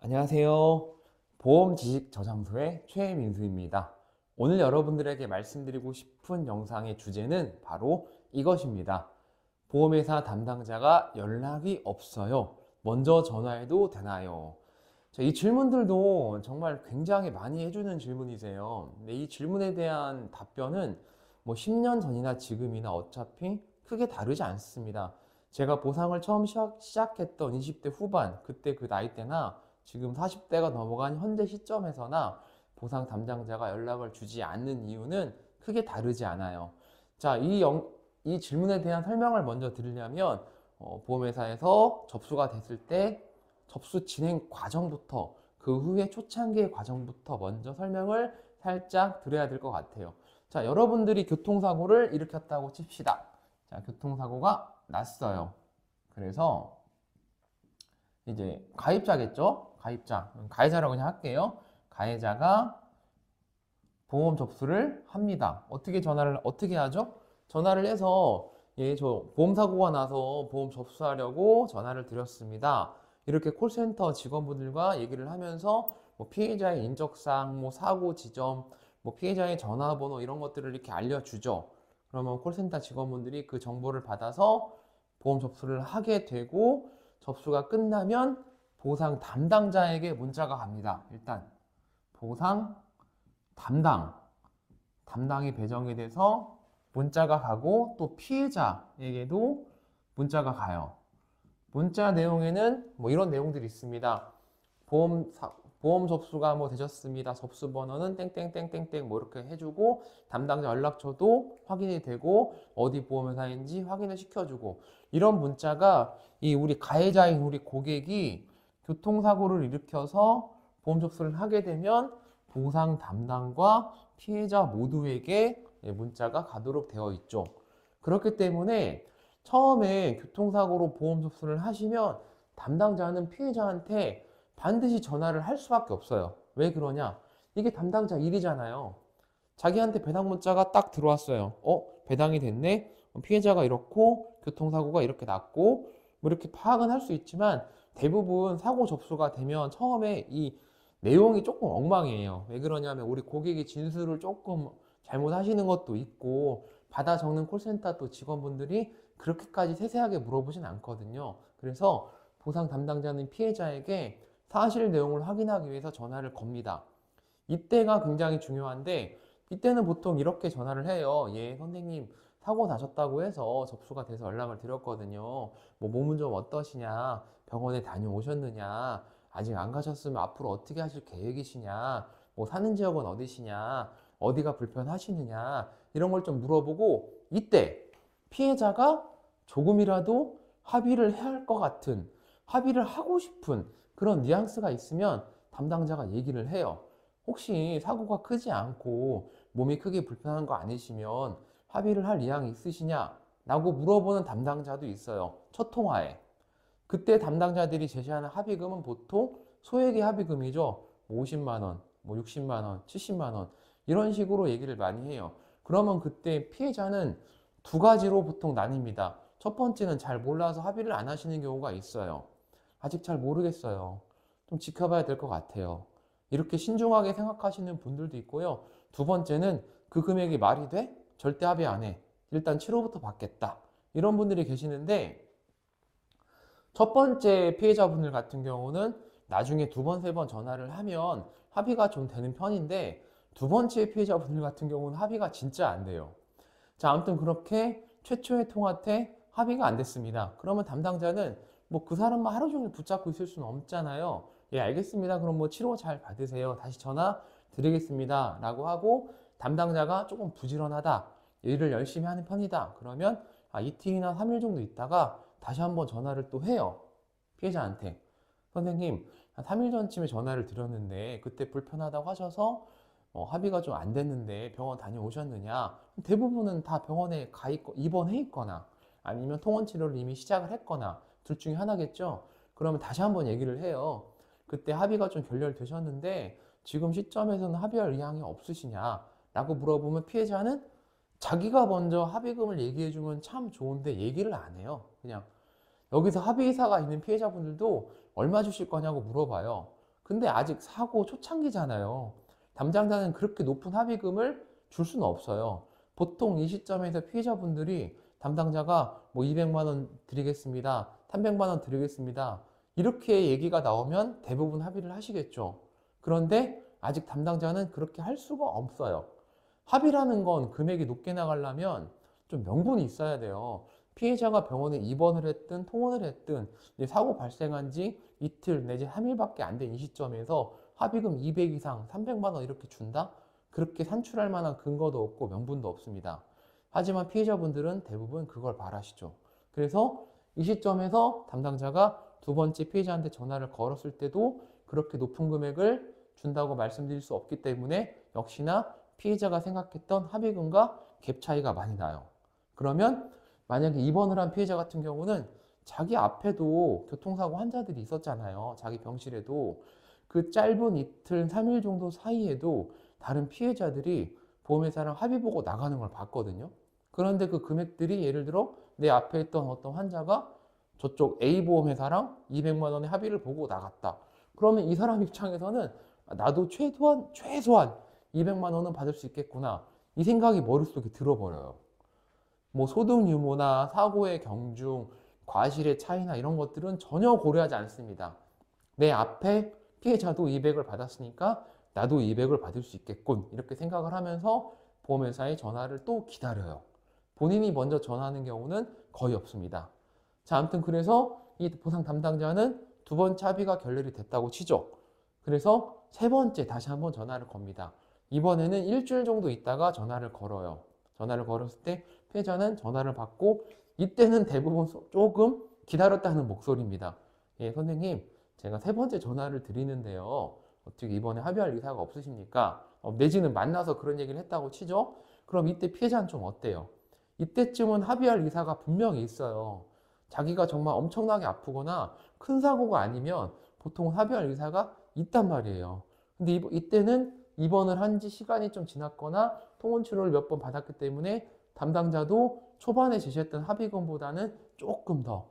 안녕하세요. 보험 지식 저장소의 최민수입니다. 오늘 여러분들에게 말씀드리고 싶은 영상의 주제는 바로 이것입니다. 보험회사 담당자가 연락이 없어요. 먼저 전화해도 되나요? 자, 이 질문들도 정말 굉장히 많이 해주는 질문이세요. 근데 이 질문에 대한 답변은 뭐 10년 전이나 지금이나 어차피 크게 다르지 않습니다. 제가 보상을 처음 시작했던 20대 후반, 그때 그 나이대나 지금 40대가 넘어간 현재 시점에서나 보상 담당자가 연락을 주지 않는 이유는 크게 다르지 않아요. 자, 이 질문에 대한 설명을 먼저 드리려면 보험회사에서 접수가 됐을 때 접수 진행 과정부터 그 후에 초창기의 과정부터 먼저 설명을 살짝 드려야 될 것 같아요. 자, 여러분들이 교통사고를 일으켰다고 칩시다. 자, 교통사고가 났어요. 그래서 이제 가입자겠죠? 가입자. 가해자라고 그냥 할게요. 가해자가 보험 접수를 합니다. 어떻게 하죠? 전화를 해서 예, 저 보험 사고가 나서 보험 접수하려고 전화를 드렸습니다. 이렇게 콜센터 직원분들과 얘기를 하면서 뭐 피해자의 인적사항, 뭐 사고 지점, 뭐 피해자의 전화번호 이런 것들을 이렇게 알려주죠. 그러면 콜센터 직원분들이 그 정보를 받아서 보험 접수를 하게 되고 접수가 끝나면 보상 담당자에게 문자가 갑니다. 일단 보상 담당이 배정이 돼서 문자가 가고 또 피해자에게도 문자가 가요. 문자 내용에는 뭐 이런 내용들이 있습니다. 보험 접수가 뭐 되셨습니다. 접수 번호는 땡땡땡땡땡 뭐 이렇게 해주고 담당자 연락처도 확인이 되고 어디 보험회사인지 확인을 시켜주고 이런 문자가 이 우리 가해자인 우리 고객이 교통사고를 일으켜서 보험 접수를 하게 되면 보상 담당과 피해자 모두에게 문자가 가도록 되어 있죠. 그렇기 때문에 처음에 교통사고로 보험 접수를 하시면 담당자는 피해자한테 반드시 전화를 할 수밖에 없어요. 왜 그러냐? 이게 담당자 일이잖아요. 자기한테 배당 문자가 딱 들어왔어요. 배당이 됐네? 피해자가 이렇고 교통사고가 이렇게 났고 뭐 이렇게 파악은 할 수 있지만 대부분 사고 접수가 되면 처음에 이 내용이 조금 엉망이에요. 왜 그러냐면 우리 고객이 진술을 조금 잘못하시는 것도 있고 받아 적는 콜센터 또 직원분들이 그렇게까지 세세하게 물어보진 않거든요. 그래서 보상 담당자는 피해자에게 사실 내용을 확인하기 위해서 전화를 겁니다. 이때가 굉장히 중요한데 이때는 보통 이렇게 전화를 해요. 예, 선생님 사고 나셨다고 해서 접수가 돼서 연락을 드렸거든요. 뭐 몸은 좀 어떠시냐? 병원에 다녀오셨느냐? 아직 안 가셨으면 앞으로 어떻게 하실 계획이시냐? 뭐 사는 지역은 어디시냐? 어디가 불편하시느냐? 이런 걸 좀 물어보고 이때 피해자가 조금이라도 합의를 해야 할 것 같은 합의를 하고 싶은 그런 뉘앙스가 있으면 담당자가 얘기를 해요. 혹시 사고가 크지 않고 몸이 크게 불편한 거 아니시면 합의를 할 의향이 있으시냐? 라고 물어보는 담당자도 있어요. 첫 통화에. 그때 담당자들이 제시하는 합의금은 보통 소액의 합의금이죠. 50만 원, 뭐 60만 원, 70만 원 이런 식으로 얘기를 많이 해요. 그러면 그때 피해자는 두 가지로 보통 나뉩니다. 첫 번째는 잘 몰라서 합의를 안 하시는 경우가 있어요. 아직 잘 모르겠어요. 좀 지켜봐야 될 것 같아요. 이렇게 신중하게 생각하시는 분들도 있고요. 두 번째는 그 금액이 말이 돼? 절대 합의 안 해. 일단 치료부터 받겠다. 이런 분들이 계시는데 첫 번째 피해자분들 같은 경우는 나중에 두 번, 세 번 전화를 하면 합의가 좀 되는 편인데 두 번째 피해자분들 같은 경우는 합의가 진짜 안 돼요. 자, 아무튼 그렇게 최초의 통화 때 합의가 안 됐습니다. 그러면 담당자는 뭐 그 사람만 하루 종일 붙잡고 있을 수는 없잖아요. 예, 알겠습니다. 그럼 뭐 치료 잘 받으세요. 다시 전화 드리겠습니다. 라고 하고 담당자가 조금 부지런하다. 일을 열심히 하는 편이다. 그러면 이틀이나 3일 정도 있다가 다시 한번 전화를 또 해요. 피해자한테. 선생님, 한 3일 전쯤에 전화를 드렸는데 그때 불편하다고 하셔서 합의가 좀 안 됐는데 병원 다녀오셨느냐? 대부분은 다 병원에 입원해 있거나 아니면 통원 치료를 이미 시작을 했거나 둘 중에 하나겠죠? 그러면 다시 한번 얘기를 해요. 그때 합의가 좀 결렬되셨는데 지금 시점에서는 합의할 의향이 없으시냐? 라고 물어보면 피해자는 자기가 먼저 합의금을 얘기해주면 참 좋은데 얘기를 안 해요. 그냥 여기서 합의사가 있는 피해자분들도 얼마 주실 거냐고 물어봐요. 근데 아직 사고 초창기잖아요. 담당자는 그렇게 높은 합의금을 줄 수는 없어요. 보통 이 시점에서 피해자분들이 담당자가 뭐 200만 원 드리겠습니다. 300만 원 드리겠습니다. 이렇게 얘기가 나오면 대부분 합의를 하시겠죠. 그런데 아직 담당자는 그렇게 할 수가 없어요. 합의라는 건 금액이 높게 나가려면 좀 명분이 있어야 돼요. 피해자가 병원에 입원을 했든 통원을 했든 사고 발생한 지 이틀 내지 3일밖에 안 된 이 시점에서 합의금 200 이상 300만 원 이렇게 준다? 그렇게 산출할 만한 근거도 없고 명분도 없습니다. 하지만 피해자분들은 대부분 그걸 바라시죠. 그래서 이 시점에서 담당자가 두 번째 피해자한테 전화를 걸었을 때도 그렇게 높은 금액을 준다고 말씀드릴 수 없기 때문에 역시나 피해자가 생각했던 합의금과 갭 차이가 많이 나요. 그러면 만약에 입원을 한 피해자 같은 경우는 자기 앞에도 교통사고 환자들이 있었잖아요. 자기 병실에도. 그 짧은 이틀, 3일 정도 사이에도 다른 피해자들이 보험회사랑 합의 보고 나가는 걸 봤거든요. 그런데 그 금액들이 예를 들어 내 앞에 있던 어떤 환자가 저쪽 A보험회사랑 200만 원의 합의를 보고 나갔다. 그러면 이 사람 입장에서는 나도 최소한 200만 원은 받을 수 있겠구나. 이 생각이 머릿속에 들어버려요. 뭐 소득 유무나 사고의 경중, 과실의 차이나 이런 것들은 전혀 고려하지 않습니다. 내 앞에 피해자도 200을 받았으니까 나도 200을 받을 수 있겠군. 이렇게 생각을 하면서 보험회사에 전화를 또 기다려요. 본인이 먼저 전화하는 경우는 거의 없습니다. 자, 아무튼 그래서 이 보상 담당자는 두 번째 합의가 결렬이 됐다고 치죠. 그래서 세 번째 다시 한번 전화를 겁니다. 이번에는 일주일 정도 있다가 전화를 걸어요. 전화를 걸었을 때 피해자는 전화를 받고 이때는 대부분 조금 기다렸다는 목소리입니다. 예, 선생님, 제가 세 번째 전화를 드리는데요. 어떻게 이번에 합의할 의사가 없으십니까? 내지는 만나서 그런 얘기를 했다고 치죠? 그럼 이때 피해자는 좀 어때요? 이때쯤은 합의할 의사가 분명히 있어요. 자기가 정말 엄청나게 아프거나 큰 사고가 아니면 보통 합의할 의사가 있단 말이에요. 근데 이때는 입원을 한 지 시간이 좀 지났거나 통원 치료를 몇 번 받았기 때문에 담당자도 초반에 제시했던 합의금보다는 조금 더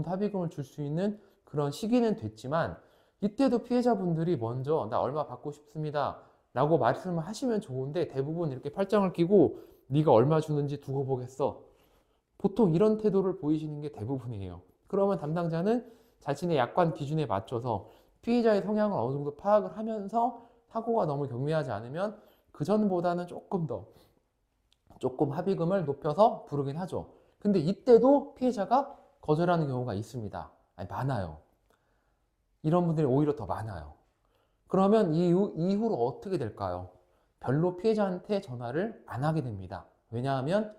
합의금을 줄 수 있는 그런 시기는 됐지만 이때도 피해자분들이 먼저 나 얼마 받고 싶습니다 라고 말씀을 하시면 좋은데 대부분 이렇게 팔짱을 끼고 네가 얼마 주는지 두고 보겠어. 보통 이런 태도를 보이시는 게 대부분이에요. 그러면 담당자는 자신의 약관 기준에 맞춰서 피해자의 성향을 어느 정도 파악을 하면서 사고가 너무 경미하지 않으면 그전보다는 조금 합의금을 높여서 부르긴 하죠. 근데 이때도 피해자가 거절하는 경우가 있습니다. 아니, 많아요. 이런 분들이 오히려 더 많아요. 그러면 이후로 어떻게 될까요? 별로 피해자한테 전화를 안 하게 됩니다. 왜냐하면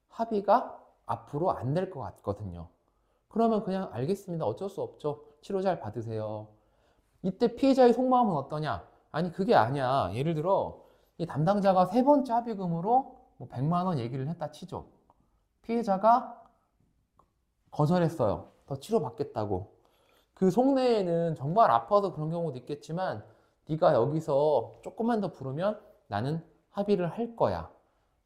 합의가 앞으로 안 될 것 같거든요. 그러면 그냥 알겠습니다. 어쩔 수 없죠. 치료 잘 받으세요. 이때 피해자의 속마음은 어떠냐? 아니, 그게 아니야. 예를 들어 이 담당자가 세 번째 합의금으로 뭐 100만 원 얘기를 했다 치죠. 피해자가 거절했어요. 더 치료받겠다고. 그 속내에는 정말 아파서 그런 경우도 있겠지만 네가 여기서 조금만 더 부르면 나는 합의를 할 거야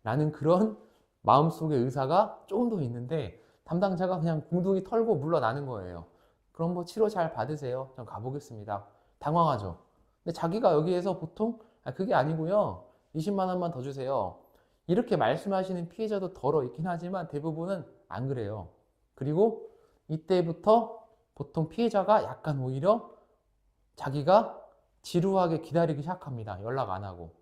라는 그런 마음속의 의사가 조금 더 있는데 담당자가 그냥 궁둥이 털고 물러나는 거예요. 그럼 뭐 치료 잘 받으세요. 전 가보겠습니다. 당황하죠. 근데 자기가 여기에서 보통 그게 아니고요. 20만 원만 더 주세요. 이렇게 말씀하시는 피해자도 덜어 있긴 하지만 대부분은 안 그래요. 그리고 이때부터 보통 피해자가 약간 오히려 자기가 지루하게 기다리기 시작합니다. 연락 안 하고.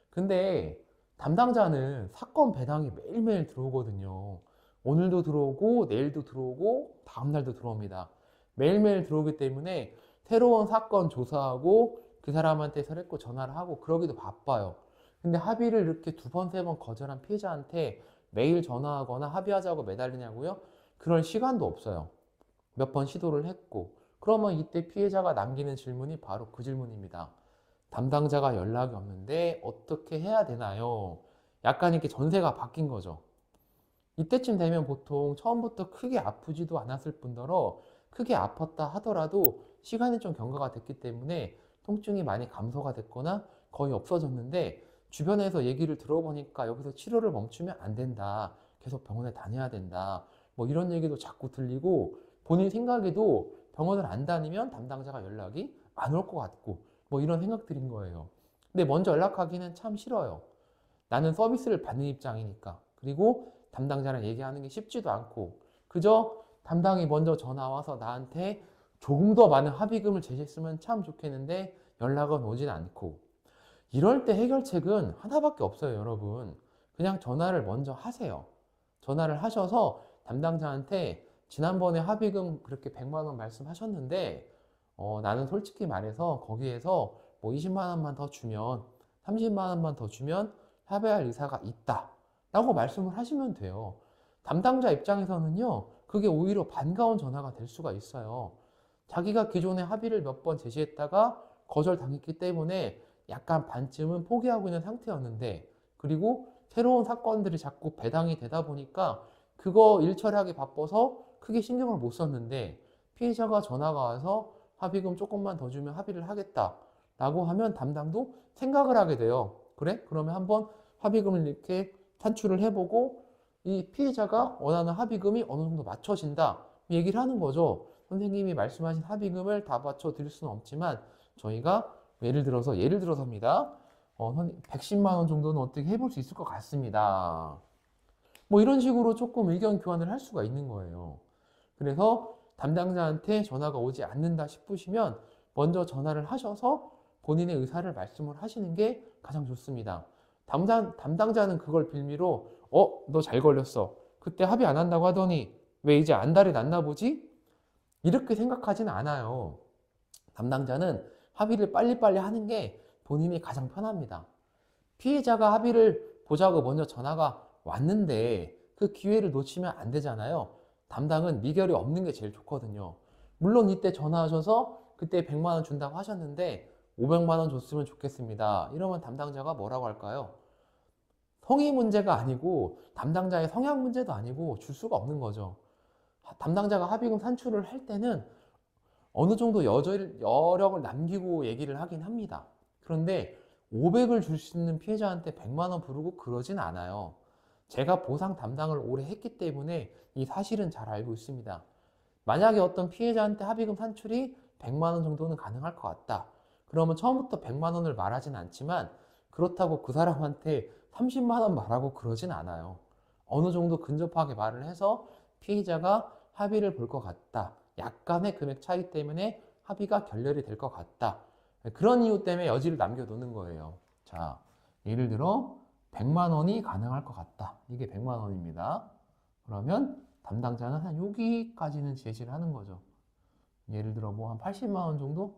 근데 담당자는 사건 배당이 매일매일 들어오거든요. 오늘도 들어오고 내일도 들어오고 다음날도 들어옵니다. 매일매일 들어오기 때문에 새로운 사건 조사하고 그 사람한테 서랬고 전화를 하고 그러기도 바빠요. 근데 합의를 이렇게 두 번, 세 번 거절한 피해자한테 매일 전화하거나 합의하자고 매달리냐고요? 그럴 시간도 없어요. 몇 번 시도를 했고. 그러면 이때 피해자가 남기는 질문이 바로 그 질문입니다. 담당자가 연락이 없는데 어떻게 해야 되나요? 약간 이렇게 전세가 바뀐 거죠. 이때쯤 되면 보통 처음부터 크게 아프지도 않았을 뿐더러 크게 아팠다 하더라도 시간이 좀 경과가 됐기 때문에 통증이 많이 감소가 됐거나 거의 없어졌는데 주변에서 얘기를 들어보니까 여기서 치료를 멈추면 안 된다. 계속 병원에 다녀야 된다. 뭐 이런 얘기도 자꾸 들리고 본인 생각에도 병원을 안 다니면 담당자가 연락이 안 올 것 같고 뭐 이런 생각들인 거예요. 근데 먼저 연락하기는 참 싫어요. 나는 서비스를 받는 입장이니까. 그리고 담당자랑 얘기하는 게 쉽지도 않고 그저 담당이 먼저 전화 와서 나한테 조금 더 많은 합의금을 제시했으면 참 좋겠는데 연락은 오진 않고 이럴 때 해결책은 하나밖에 없어요, 여러분. 그냥 전화를 먼저 하세요. 전화를 하셔서 담당자한테 지난번에 합의금 그렇게 100만 원 말씀하셨는데 나는 솔직히 말해서 거기에서 뭐 20만 원만 더 주면 30만 원만 더 주면 협의할 의사가 있다 라고 말씀을 하시면 돼요. 담당자 입장에서는요 그게 오히려 반가운 전화가 될 수가 있어요. 자기가 기존에 합의를 몇 번 제시했다가 거절당했기 때문에 약간 반쯤은 포기하고 있는 상태였는데 그리고 새로운 사건들이 자꾸 배당이 되다 보니까 그거 일 처리하기 바빠서 크게 신경을 못 썼는데 피해자가 전화가 와서 합의금 조금만 더 주면 합의를 하겠다 라고 하면 담당도 생각을 하게 돼요. 그래? 그러면 한번 합의금을 이렇게 산출을 해보고 이 피해자가 원하는 합의금이 어느 정도 맞춰진다 얘기를 하는 거죠. 선생님이 말씀하신 합의금을 다 맞춰 드릴 수는 없지만 저희가 예를 들어서입니다. 110만 원 정도는 어떻게 해볼 수 있을 것 같습니다. 뭐 이런 식으로 조금 의견 교환을 할 수가 있는 거예요. 그래서 담당자한테 전화가 오지 않는다 싶으시면 먼저 전화를 하셔서 본인의 의사를 말씀을 하시는 게 가장 좋습니다. 담당자는 그걸 빌미로 너 잘 걸렸어. 그때 합의 안 한다고 하더니 왜 이제 안달이 났나 보지? 이렇게 생각하진 않아요. 담당자는 합의를 빨리빨리 하는 게 본인이 가장 편합니다. 피해자가 합의를 보자고 먼저 전화가 왔는데 그 기회를 놓치면 안 되잖아요. 담당은 미결이 없는 게 제일 좋거든요. 물론 이때 전화하셔서 그때 100만 원 준다고 하셨는데 500만 원 줬으면 좋겠습니다. 이러면 담당자가 뭐라고 할까요? 성의 문제가 아니고 담당자의 성향 문제도 아니고 줄 수가 없는 거죠. 담당자가 합의금 산출을 할 때는 어느 정도 여력을 남기고 얘기를 하긴 합니다. 그런데 500을 줄 수 있는 피해자한테 100만 원 부르고 그러진 않아요. 제가 보상 담당을 오래 했기 때문에 이 사실은 잘 알고 있습니다. 만약에 어떤 피해자한테 합의금 산출이 100만 원 정도는 가능할 것 같다. 그러면 처음부터 100만 원을 말하진 않지만 그렇다고 그 사람한테 30만 원 말하고 그러진 않아요. 어느 정도 근접하게 말을 해서 피해자가 합의를 볼 것 같다. 약간의 금액 차이 때문에 합의가 결렬이 될 것 같다. 그런 이유 때문에 여지를 남겨두는 거예요. 자, 예를 들어 100만 원이 가능할 것 같다. 이게 100만 원입니다. 그러면 담당자는 한 여기까지는 제시를 하는 거죠. 예를 들어 뭐 한 80만 원 정도?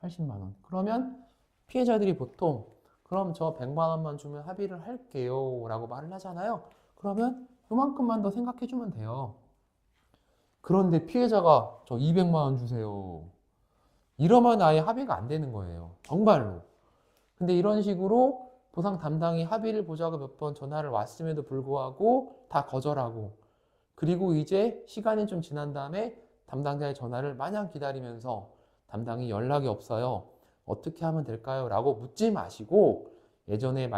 80만 원. 그러면 피해자들이 보통 그럼 저 100만 원만 주면 합의를 할게요 라고 말을 하잖아요. 그러면 요만큼만 더 생각해 주면 돼요. 그런데 피해자가 저 200만 원 주세요. 이러면 아예 합의가 안 되는 거예요. 정말로. 근데 이런 식으로 보상 담당이 합의를 보자고 몇 번 전화를 왔음에도 불구하고 다 거절하고 그리고 이제 시간이 좀 지난 다음에 담당자의 전화를 마냥 기다리면서 담당이 연락이 없어요. 어떻게 하면 될까요? 라고 묻지 마시고 예전에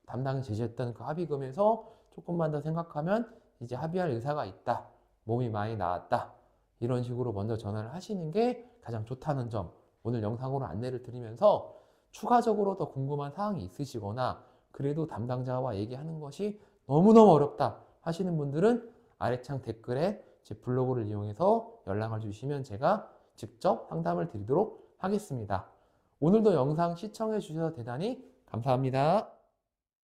담당이 제시했던 그 합의금에서 조금만 더 생각하면 이제 합의할 의사가 있다. 몸이 많이 나았다. 이런 식으로 먼저 전화를 하시는 게 가장 좋다는 점 오늘 영상으로 안내를 드리면서 추가적으로 더 궁금한 사항이 있으시거나 그래도 담당자와 얘기하는 것이 너무너무 어렵다 하시는 분들은 아래창 댓글에 제 블로그를 이용해서 연락을 주시면 제가 직접 상담을 드리도록 하겠습니다. 오늘도 영상 시청해 주셔서 대단히 감사합니다.